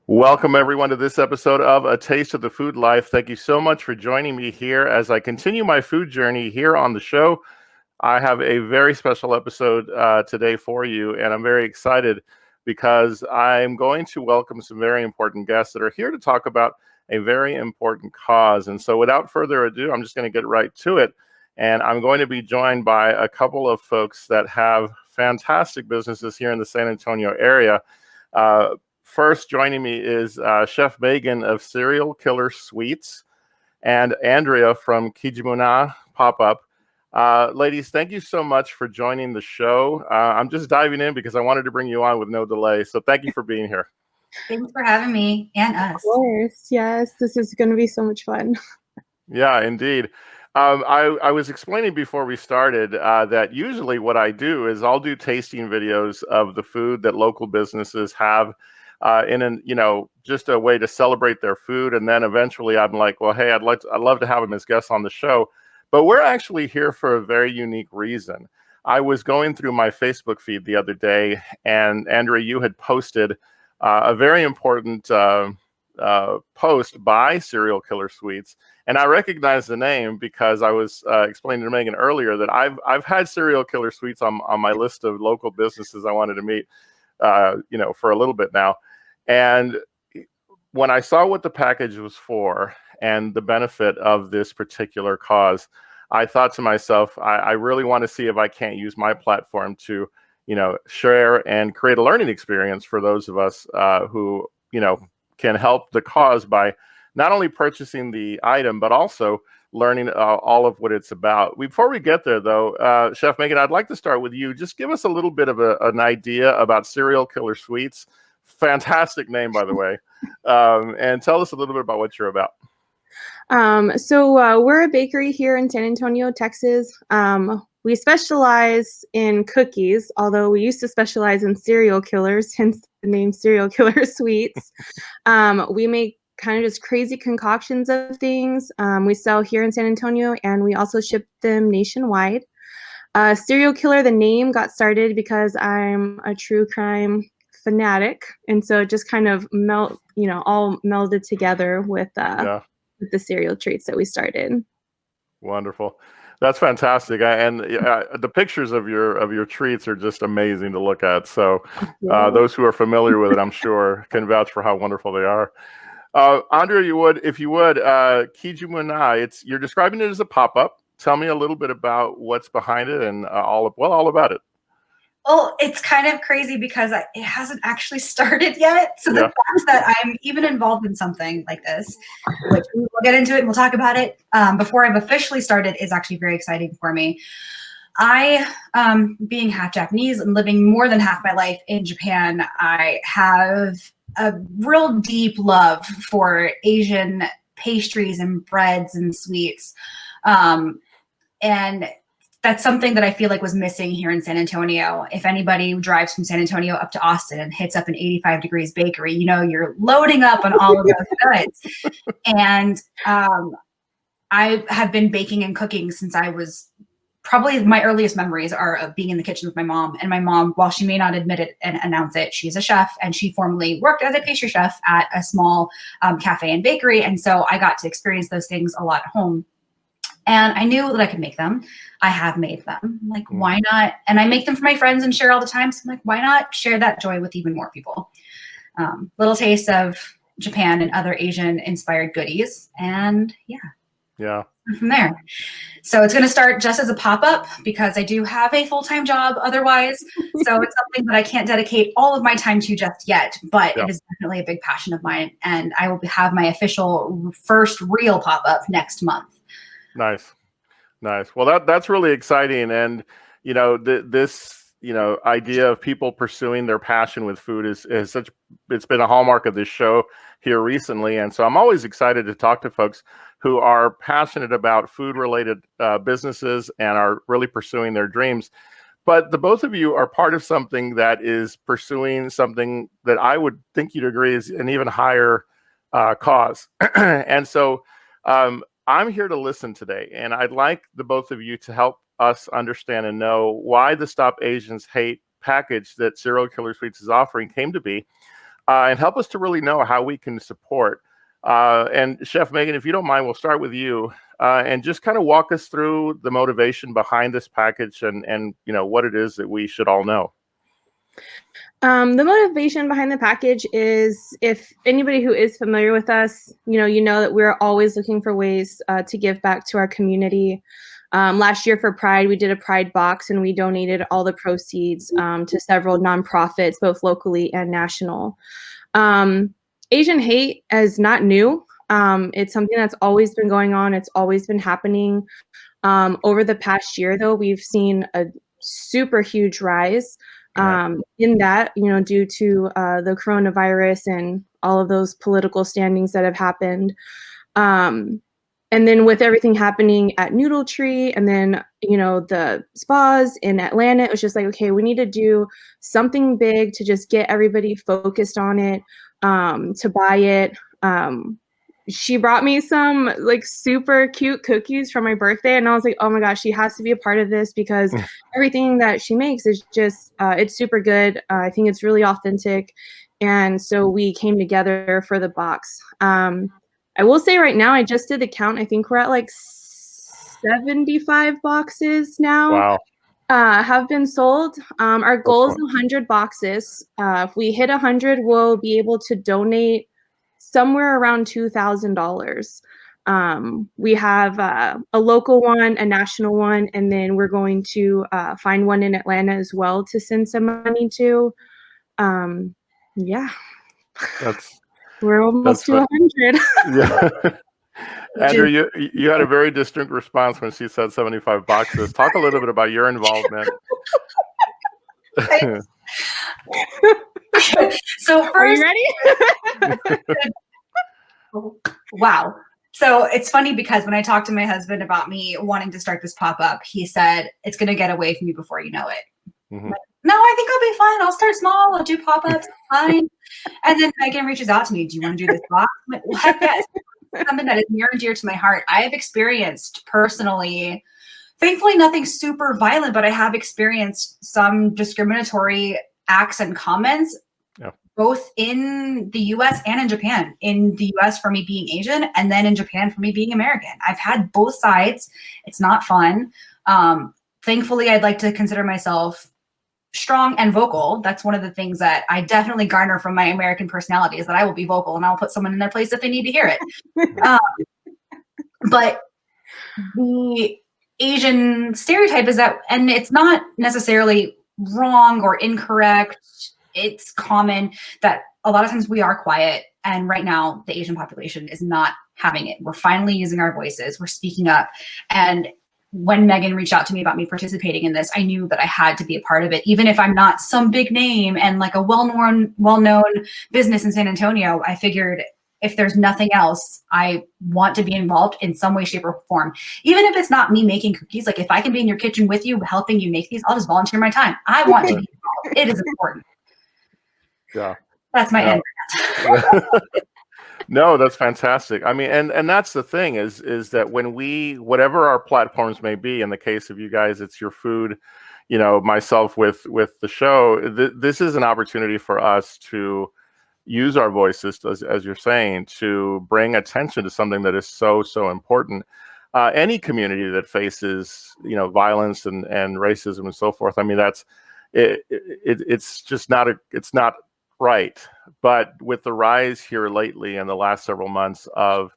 Welcome, everyone, to this episode of A Taste of the Food Life. Thank you so much for joining me here as I continue my food journey here on the show. I have a very special episode today for you, and I'm very excited because I'm going to welcome some very important guests that are here to talk about a very important cause. And so without further ado, I'm just going to get right to it. And I'm going to be joined by a couple of folks that have fantastic businesses here in the San Antonio area. First, joining me is Chef Megan of Serial Killer Sweets and Andrea from Kijimuna Pop-Up. Ladies, thank you so much for joining the show. I'm just diving in because I wanted to bring you on with no delay. So thank you for being here. Thanks for having me and us. Of course. Yes, this is going to be so much fun. Yeah, indeed. I was explaining before we started that usually what I do is I'll do tasting videos of the food that local businesses have just a way to celebrate their food. And then eventually I'm like, well, hey, I'd love to have them as guests on the show. But we're actually here for a very unique reason. I was going through my Facebook feed the other day, and Andrea, you had posted a very important post by Serial Killer Sweets. And I recognized the name because I was explaining to Megan earlier that I've had Serial Killer Sweets on my list of local businesses I wanted to meet, for a little bit now. And when I saw what the package was for and the benefit of this particular cause, I thought to myself, I really want to see if I can't use my platform to, share and create a learning experience for those of us who, can help the cause by not only purchasing the item, but also learning all of what it's about. Before we get there, though, Chef Megan, I'd like to start with you. Just give us a little bit of an idea about Serial Killer Sweets. Fantastic name, by the way. And tell us a little bit about what you're about. So we're a bakery here in San Antonio, Texas. We specialize in cookies, although we used to specialize in serial killers, hence the name Serial Killer Sweets. We make kind of just crazy concoctions of things. We sell here in San Antonio, and we also ship them nationwide. Serial Killer, the name got started because I'm a true crime fanatic, and so it just kind of all melded together with the cereal treats that we started. Wonderful. That's fantastic. And the pictures of your treats are just amazing to look at. So those who are familiar with it, I'm sure, can vouch for how wonderful they are. Andrea, if you would, Kijimuna, you're describing it as a pop-up. Tell me a little bit about what's behind it and all about it. Well, it's kind of crazy because it hasn't actually started yet. So the fact that I'm even involved in something like this, which we'll get into it and we'll talk about it before I've officially started, is actually very exciting for me. I, being half Japanese and living more than half my life in Japan, I have a real deep love for Asian pastries and breads and sweets. And that's something that I feel like was missing here in San Antonio. If anybody drives from San Antonio up to Austin and hits up an 85 degrees bakery, you're loading up on all of those goods. And I have been baking and cooking since I was probably my earliest memories are of being in the kitchen with my mom. And my mom, while she may not admit it and announce it, she's a chef, and she formerly worked as a pastry chef at a small cafe and bakery. And so I got to experience those things a lot at home. And I knew that I could make them. I have made them. I'm like, why not? And I make them for my friends and share all the time. So I'm like, why not share that joy with even more people? Little taste of Japan and other Asian inspired goodies. And yeah. From there. So it's going to start just as a pop-up because I do have a full-time job otherwise. So it's something that I can't dedicate all of my time to just yet, but it is definitely a big passion of mine. And I will have my official first real pop-up next month. Nice. Well, that's really exciting. And, this idea of people pursuing their passion with food it's been a hallmark of this show here recently. And so I'm always excited to talk to folks who are passionate about food related businesses and are really pursuing their dreams. But the both of you are part of something that is pursuing something that I would think you'd agree is an even higher cause. And so I'm here to listen today, and I'd like the both of you to help us understand and know why the Stop Asians Hate package that Serial Killer Sweets is offering came to be. and help us to really know how we can support. And Chef Megan, if you don't mind, we'll start with you, and just kind of walk us through the motivation behind this package and what it is that we should all know. The motivation behind the package is, if anybody who is familiar with us, you know that we're always looking for ways to give back to our community. Last year for Pride, we did a Pride box, and we donated all the proceeds to several nonprofits, both locally and national. Asian hate is not new. It's something that's always been going on. It's always been happening. Over the past year, though, we've seen a super huge rise in that, due to the coronavirus and all of those political standings that have happened. And then with everything happening at Noodle Tree, and then, the spas in Atlanta, it was just like, okay, we need to do something big to just get everybody focused on it, to buy it. She brought me some like super cute cookies for my birthday, and I was like, oh my gosh, she has to be a part of this, because everything that she makes is just, it's super good. I think it's really authentic. And so we came together for the box. I will say right now, I just did the count. I think we're at like 75 boxes now. Wow. Have been sold. Our goal is 100 boxes. If we hit 100, we'll be able to donate somewhere around $2,000. We have a local one, a national one, and then we're going to find one in Atlanta as well to send some money to. Yeah. We're almost to 100. Yeah. Andrea, you had a very distinct response when she said 75 boxes. Talk a little bit about your involvement. So first, are you ready? Wow. So it's funny because when I talked to my husband about me wanting to start this pop-up, he said, it's going to get away from you before you know it. Mm-hmm. Like, no, I think I'll be fine. I'll start small. I'll do pop-ups. Fine. And then Megan reaches out to me. Do you want to do this box? I'm like, well, heck yes. Something that is near and dear to my heart. I have experienced personally, thankfully nothing super violent, but I have experienced some discriminatory acts and comments, both in the US and in Japan. In the US for me being Asian, and then in Japan for me being American. I've had both sides. It's not fun. Thankfully, I'd like to consider myself strong and vocal. That's one of the things that I definitely garner from my American personality, is that I will be vocal and I'll put someone in their place if they need to hear it. But the Asian stereotype is that, and it's not necessarily wrong or incorrect, it's common that a lot of times we are quiet, and right now the Asian population is not having it. We're finally using our voices, we're speaking up. And when Megan reached out to me about me participating in this, I knew that I had to be a part of it, even if I'm not some big name and like a well-known business in San Antonio. I figured if there's nothing else, I want to be involved in some way, shape, or form. Even if it's not me making cookies, like if I can be in your kitchen with you, helping you make these, I'll just volunteer my time. I want to be involved. It is important. Yeah. That's my end. No, that's fantastic. I mean, and that's the thing is that when whatever our platforms may be, in the case of you guys, it's your food, myself with the show, this is an opportunity for us to use our voices, as you're saying, to bring attention to something that is so important. Any community that faces, violence and racism and so forth. I mean, it's just not it's not right. But with the rise here lately in the last several months of,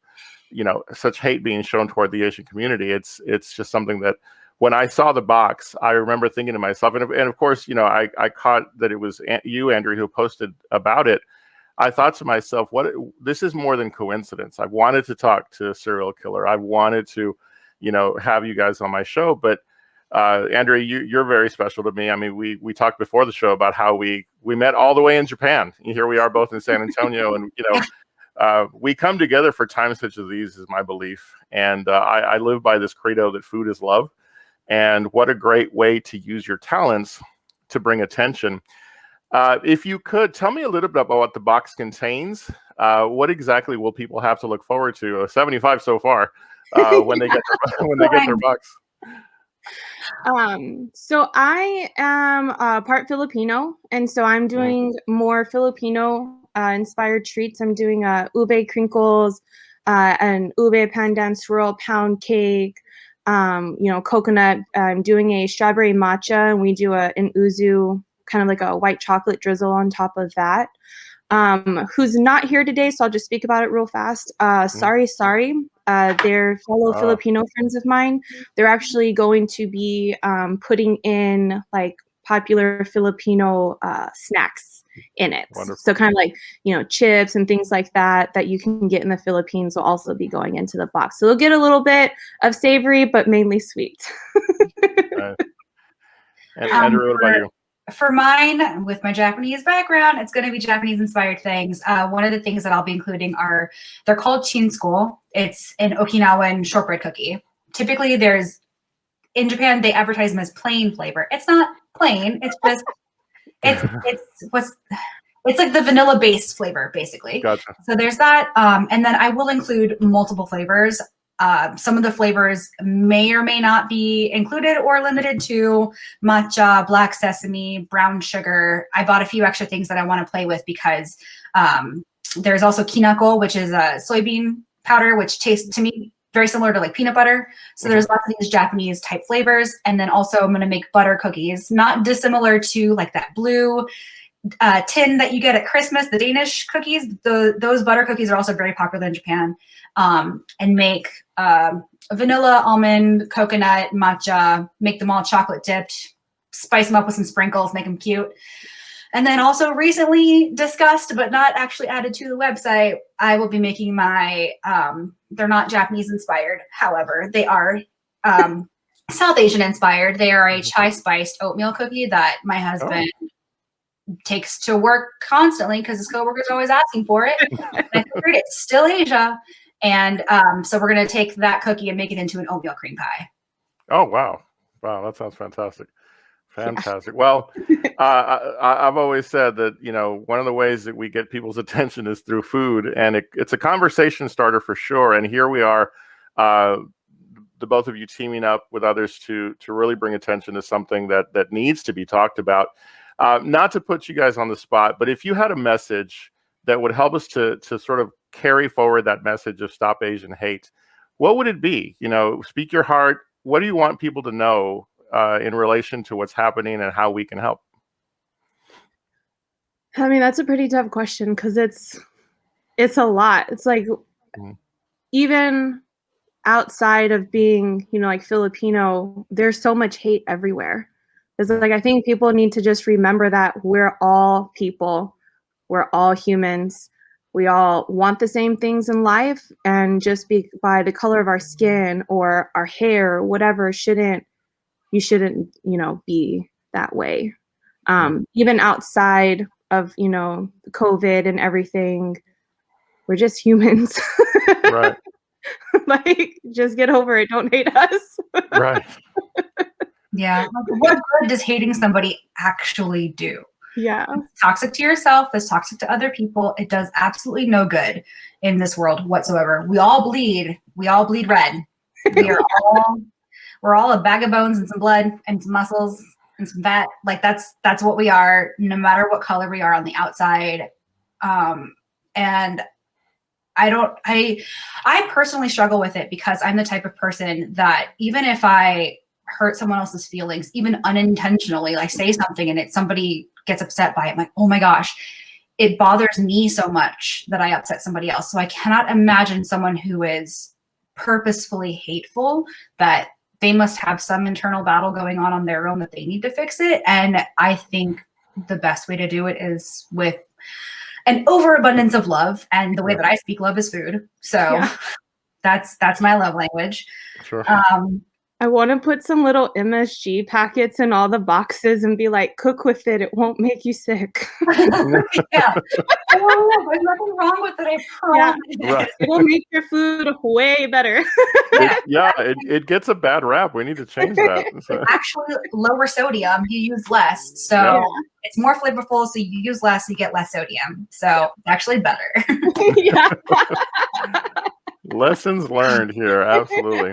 such hate being shown toward the Asian community, it's just something that when I saw the box, I remember thinking to myself, and of course, I caught that it was you, Andrea, who posted about it. I thought to myself, this is more than coincidence. I've wanted to talk to a serial killer. I've wanted to, have you guys on my show, but Andrea, you're very special to me. I mean, we talked before the show about how we met all the way in Japan. Here we are both in San Antonio, and we come together for times such as these, is my belief. And I live by this credo that food is love. And what a great way to use your talents to bring attention. If you could tell me a little bit about what the box contains, what exactly will people have to look forward to? 75 so far when they get their box. So I am part Filipino, and so I'm doing more Filipino inspired treats. I'm doing ube crinkles, an ube pandan swirl pound cake, coconut. I'm doing a strawberry matcha, and we do an uzu, kind of like a white chocolate drizzle on top of that. Who's not here today, so I'll just speak about it real fast. Sorry. They're fellow Filipino friends of mine. They're actually going to be putting in like popular Filipino snacks in it. Wonderful. So kind of like, chips and things like that you can get in the Philippines will also be going into the box. So they'll get a little bit of savory, but mainly sweet. Right. And Andrea, what about you? For mine, with my Japanese background, it's going to be Japanese inspired things. One of the things that I'll be including they're called chinsko. It's an Okinawan shortbread cookie. Typically in Japan, they advertise them as plain flavor. It's not plain. It's just, it's like the vanilla based flavor, basically. Gotcha. So there's that. And then I will include multiple flavors. Some of the flavors may or may not be included or limited to matcha, black sesame, brown sugar. I bought a few extra things that I want to play with because there's also kinako, which is a soybean powder, which tastes to me very similar to like peanut butter. So there's lots of these Japanese type flavors. And then also I'm going to make butter cookies, not dissimilar to like that blue tin that you get at Christmas, the Danish cookies. Those butter cookies are also very popular in Japan. And make vanilla, almond, coconut, matcha, make them all chocolate dipped, spice them up with some sprinkles, make them cute. And then also recently discussed, but not actually added to the website, I will be making my, they're not Japanese inspired. However, they are South Asian inspired. They are a chai spiced oatmeal cookie that my husband takes to work constantly because his coworkers are always asking for it. And I figured it's still Asia. And so we're going to take that cookie and make it into an oatmeal cream pie. Oh, wow. Wow, that sounds fantastic. Fantastic. Well, I've always said that, one of the ways that we get people's attention is through food, and it's a conversation starter for sure. And here we are, the both of you teaming up with others to really bring attention to something that needs to be talked about. Not to put you guys on the spot, but if you had a message that would help us to sort of carry forward that message of Stop Asian Hate, what would it be? Speak your heart. What do you want people to know in relation to what's happening and how we can help? I mean, that's a pretty tough question because it's a lot. It's like even outside of being, like Filipino, there's so much hate everywhere. It's like I think people need to just remember that we're all people, we're all humans. We all want the same things in life, and just by the color of our skin or our hair, whatever, you shouldn't, be that way. Even outside of, COVID and everything, we're just humans. Right. Like, just get over it. Don't hate us. Right. Yeah. What good does hating somebody actually do? Yeah. It's toxic to yourself. It's toxic to other people. It does absolutely no good in this world whatsoever. We all bleed. We all bleed red. We're all a bag of bones and some blood and some muscles and some fat. Like that's what we are, no matter what color we are on the outside. And I personally struggle with it because I'm the type of person that even if I hurt someone else's feelings, even unintentionally, like say something and somebody gets upset by it, I'm like, oh my gosh, it bothers me so much that I upset somebody else. So I cannot imagine someone who is purposefully hateful, that they must have some internal battle going on their own that they need to fix it. And I think the best way to do it is with an overabundance of love. And the way that I speak love is food. So that's my love language. Sure. I want to put some little MSG packets in all the boxes and be like, cook with it. It won't make you sick. Yeah. Oh, there's nothing wrong with it. I promise. Yeah. Right. It'll make your food way better. It gets a bad rap. We need to change that. So. Actually, lower sodium, you use less. So it's more flavorful. So you use less, you get less sodium. So it's actually better. Yeah. Lessons learned here. Absolutely.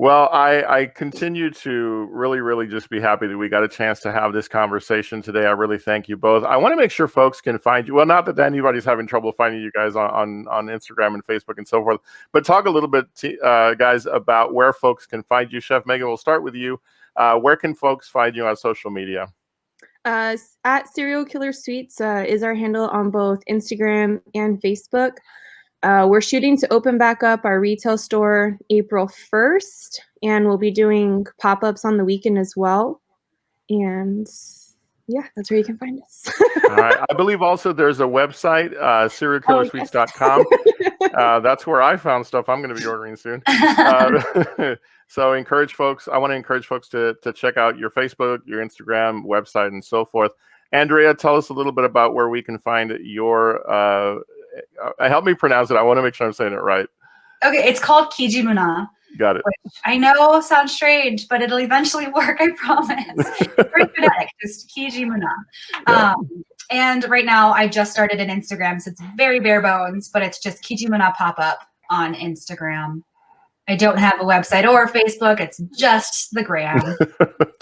Well, I continue to really just be happy that we got a chance to have this conversation today. I really thank you both. I want to make sure folks can find you. Well, not that anybody's having trouble finding you guys on Instagram and Facebook and so forth, but talk a little bit, guys, about where folks can find you. Chef Megan, we'll start with you. Where can folks find you on social media? At Serial Killer Sweets is our handle on both Instagram and Facebook. We're shooting to open back up our retail store April 1st, and we'll be doing pop-ups on the weekend as well. And yeah, that's where you can find us. All right. I believe also there's a website, serialkillersweets.com. That's where I found stuff I'm going to be ordering soon. So encourage folks. I want to encourage folks to check out your Facebook, your Instagram, website, and so forth. Andrea, tell us a little bit about where we can find your help me pronounce it. I want to make sure I'm saying it right. Okay, it's called Kijimuna. Got it. Which I know sounds strange, but it'll eventually work, I promise. Very phonetic, just Kijimuna. Yeah. And right now, I just started an Instagram, so it's very bare bones, but it's just Kijimuna pop-up on Instagram. I don't have a website or Facebook. It's just the gram.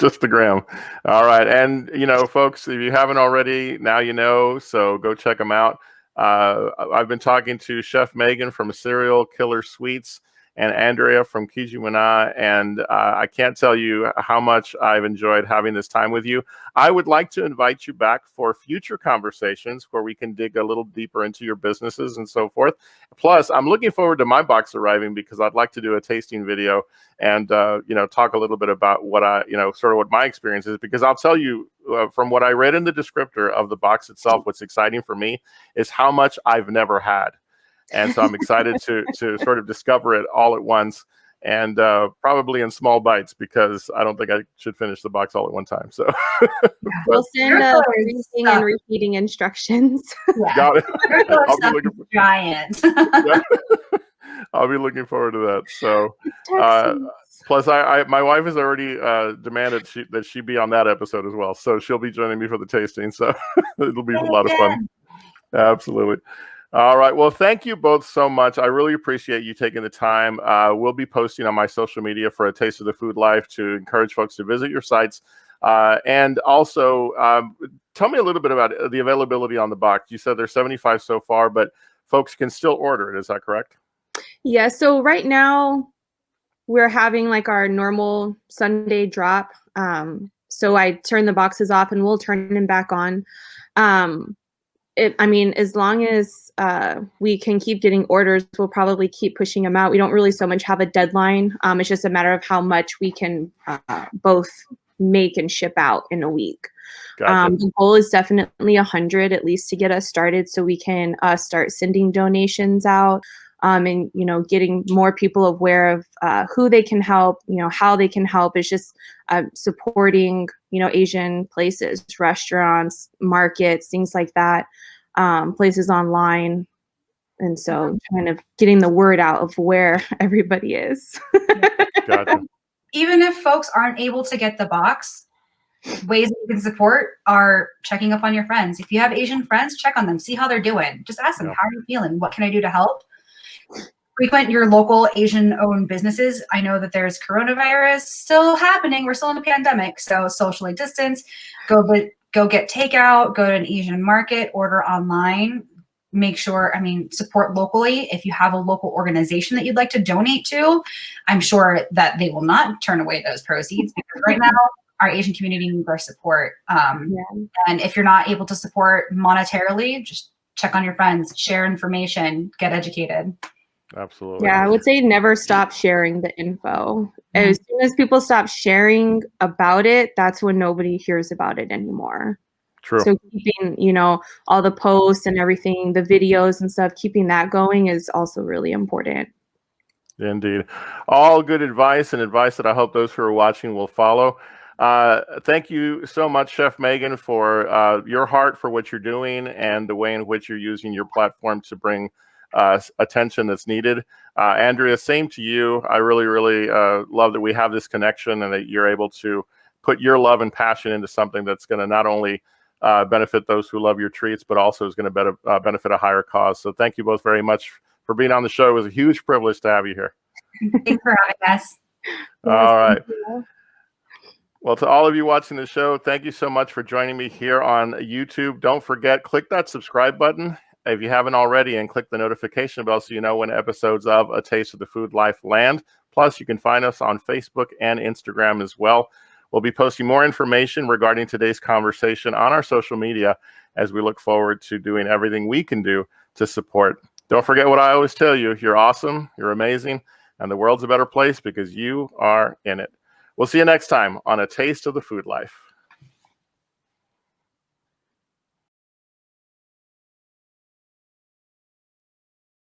Just the gram. All right. And, folks, if you haven't already, now you know, so go check them out. I've been talking to Chef Megan from Serial Killer Sweets and Andrea from Kijimuna, and I can't tell you how much I've enjoyed having this time with you. I would like to invite you back for future conversations where we can dig a little deeper into your businesses and so forth. Plus, I'm looking forward to my box arriving because I'd like to do a tasting video and talk a little bit about what sort of what my experience is, because I'll tell you from what I read in the descriptor of the box itself, what's exciting for me is how much I've never had. And so I'm excited to sort of discover it all at once, and probably in small bites, because I don't think I should finish the box all at one time. So we'll send rinsing and reheating instructions. Yeah. Got it. I'll be giant. Yeah. I'll be looking forward to that. So plus my wife has already demanded that she be on that episode as well. So she'll be joining me for the tasting. So it'll be a lot of fun. Absolutely. All right. Well, thank you both so much. I really appreciate you taking the time. We'll be posting on my social media for a taste of the food life to encourage folks to visit your sites. And also, tell me a little bit about the availability on the box. You said there's 75 so far, but folks can still order it. Is that correct? Yeah. So right now we're having like our normal Sunday drop. So I turn the boxes off and we'll turn them back on. As long as we can keep getting orders, we'll probably keep pushing them out. We don't really so much have a deadline. It's just a matter of how much we can both make and ship out in a week. Gotcha. The goal is definitely 100 at least to get us started, so we can start sending donations out, and getting more people aware of who they can help, how they can help. It's just supporting Asian places, restaurants, markets, things like that, places online. And so kind of getting the word out of where everybody is. Gotcha. Even if folks aren't able to get the box, ways that you can support are checking up on your friends. If you have Asian friends, check on them, see how they're doing. Just ask them, how are you feeling? What can I do to help? Frequent your local Asian-owned businesses. I know that there's coronavirus still happening. We're still in a pandemic, so socially distance. Go get takeout. Go to an Asian market. Order online. Make sure, support locally. If you have a local organization that you'd like to donate to, I'm sure that they will not turn away those proceeds, because right now our Asian community needs our support. And if you're not able to support monetarily, just check on your friends, share information, get educated. Absolutely. Yeah, I would say never stop sharing the info. As soon as people stop sharing about it, that's when nobody hears about it anymore. True. So keeping, all the posts and everything, the videos and stuff, keeping that going is also really important. Indeed. All good advice, and advice that I hope those who are watching will follow. Thank you so much, Chef Megan, for your heart for what you're doing and the way in which you're using your platform to bring attention that's needed. Andrea, same to you. I really love that we have this connection and that you're able to put your love and passion into something that's going to not only benefit those who love your treats, but also is going to benefit a higher cause. So thank you both very much for being on the show. It was a huge privilege to have you here. Thanks for having us. All right. You. Well, to all of you watching the show, thank you so much for joining me here on YouTube. Don't forget, click that subscribe button if you haven't already, and click the notification bell so you know when episodes of A Taste of the Food Life land. Plus, you can find us on Facebook and Instagram as well. We'll be posting more information regarding today's conversation on our social media as we look forward to doing everything we can do to support. Don't forget what I always tell you, you're awesome, you're amazing, and the world's a better place because you are in it. We'll see you next time on A Taste of the Food Life.